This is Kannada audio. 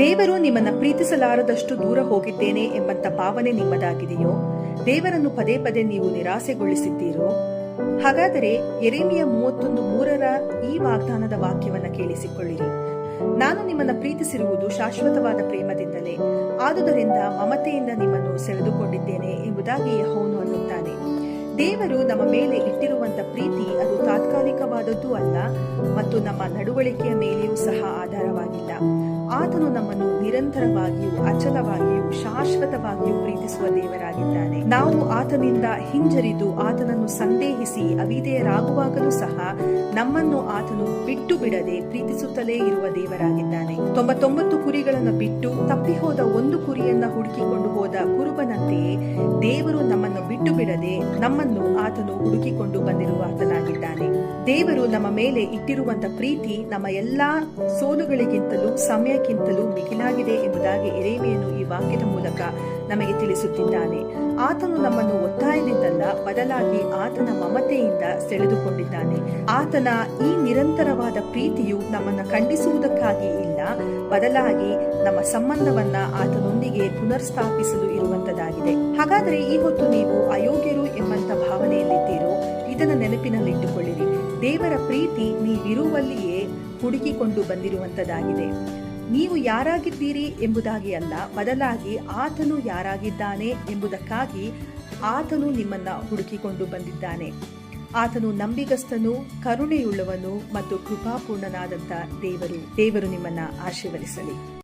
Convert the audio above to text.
ದೇವರು ನಿಮ್ಮನ್ನ ಪ್ರೀತಿಸಲಾರದಷ್ಟು ದೂರ ಹೋಗಿದ್ದೇನೆ ಎಂಬಂತ ಭಾವನೆ ನಿಮ್ಮದಾಗಿದೆಯೋ? ದೇವರನ್ನು ಪದೇ ಪದೇ ನೀವು ನಿರಾಸೆಗೊಳಿಸಿದ್ದೀರೋ? ಹಾಗಾದರೆ ಯೆರೆಮೀಯ 31:3 ಈ ವಾಗ್ದಾನದ ವಾಕ್ಯವನ್ನ ಕೇಳಿಸಿಕೊಳ್ಳಿರಿ. ನಾನು ನಿಮ್ಮನ್ನ ಪ್ರೀತಿಸಿರುವುದು ಶಾಶ್ವತವಾದ ಪ್ರೇಮದಿಂದಲೇ, ಆದುದರಿಂದ ಮಮತೆಯಿಂದ ನಿಮ್ಮನ್ನು ಸೆಳೆದುಕೊಂಡಿದ್ದೇನೆ ಎಂಬುದಾಗಿ ಯೆಹೋವನು ಅನ್ನುತ್ತಾನೆ. ದೇವರು ನಮ್ಮ ಮೇಲೆ ಇಟ್ಟಿರುವಂತ ಪ್ರೀತಿ ಅದು ತಾತ್ಕಾಲಿಕವಾದದ್ದು ಅಲ್ಲ ಮತ್ತು ನಮ್ಮ ನಡವಳಿಕೆಯ ಮೇಲೆಯೂ ಸಹ ಆಧಾರವಾಗಿಲ್ಲ. ಆತನು ನಮ್ಮನ್ನು ನಿರಂತರವಾಗಿಯೂ ಅಚಲವಾಗಿಯೂ ಶಾಶ್ವತವಾಗಿಯೂ ಪ್ರೀತಿಸುವ ದೇವರಾಗಿದ್ದಾನೆ. ನಾವು ಆತನಿಂದ ಹಿಂಜರಿದು ಆತನನ್ನು ಸಂದೇಹಿಸಿ ಅವಿಧೇಯರಾಗುವಾಗಲೂ ಸಹ ನಮ್ಮನ್ನು ಆತನು ಬಿಟ್ಟು ಬಿಡದೆ ಪ್ರೀತಿಸುತ್ತಲೇ ಇರುವ ದೇವರಾಗಿದ್ದಾನೆ. 99 ಕುರಿಗಳನ್ನು ಬಿಟ್ಟು ತಪ್ಪಿಹೋದ ಒಂದು ಕುರಿಯನ್ನ ಹುಡುಕಿಕೊಂಡು ಹೋದ ಕುರುಬನಂತೆಯೇ ದೇವರು ನಮ್ಮನ್ನು ಬಿಟ್ಟು ಬಿಡದೆ ನಮ್ಮನ್ನು ಆತನು ಹುಡುಕಿಕೊಂಡು ಬಂದಿರುವ ಆತನಾಗಿದ್ದಾನೆ. ದೇವರು ನಮ್ಮ ಮೇಲೆ ಇಟ್ಟಿರುವಂತ ಪ್ರೀತಿ ನಮ್ಮ ಎಲ್ಲಾ ಸೋಲುಗಳಿಗಿಂತಲೂ ಸಮಯಕ್ಕಿಂತಲೂ ಮಿಗಿಲಾಗಿದೆ ಎಂಬುದಾಗಿ ಯೆರೆಮೀಯನು ಈ ವಾಕ್ಯದ ಮೂಲಕ ನಮಗೆ ತಿಳಿಸುತ್ತಿದ್ದಾನೆ. ಆತನು ನಮ್ಮನ್ನು ಒತ್ತಾಯದಿಂದಲ್ಲ, ಬದಲಾಗಿ ಆತನ ಮಮತೆಯಿಂದ ಸೆಳೆದುಕೊಂಡಿದ್ದಾನೆ. ಆತನ ಈ ನಿರಂತರವಾದ ಪ್ರೀತಿಯು ನಮ್ಮನ್ನು ಖಂಡಿಸುವುದಕ್ಕಾಗಿ ಇಲ್ಲ, ಬದಲಾಗಿ ನಮ್ಮ ಸಂಬಂಧವನ್ನ ಆತನೊಂದಿಗೆ ಪುನರ್ಸ್ಥಾಪಿಸಲು ಇರುವಂತದಾಗಿದೆ. ಹಾಗಾದರೆ ಈ ಹೊತ್ತು ನೀವು ಅಯೋಗ್ಯರು ಎಂಬಂತ ಭಾವನೆಯಲ್ಲಿದ್ದೀರೋ? ಇದನ್ನು ನೆನಪಿನಲ್ಲಿಟ್ಟುಕೊಳ್ಳಿರಿ. ದೇವರ ಪ್ರೀತಿ ನೀವಿರುವಲ್ಲಿಯೇ ಹುಡುಕಿಕೊಂಡು ಬಂದಿರುವಂತದಾಗಿದೆ. ನೀವು ಯಾರಾಗಿದ್ದೀರಿ ಎಂಬುದಾಗಿ ಅಲ್ಲ, ಬದಲಾಗಿ ಆತನು ಯಾರಾಗಿದ್ದಾನೆ ಎಂಬುದಕ್ಕಾಗಿ ಆತನು ನಿಮ್ಮನ್ನ ಹುಡುಕಿಕೊಂಡು ಬಂದಿದ್ದಾನೆ. ಆತನು ನಂಬಿಗಸ್ತನು, ಕರುಣೆಯುಳ್ಳವನು ಮತ್ತು ಕೃಪಾಪೂರ್ಣನಾದಂತ ದೇವರು ನಿಮ್ಮನ್ನ ಆಶೀರ್ವದಿಸಲಿ.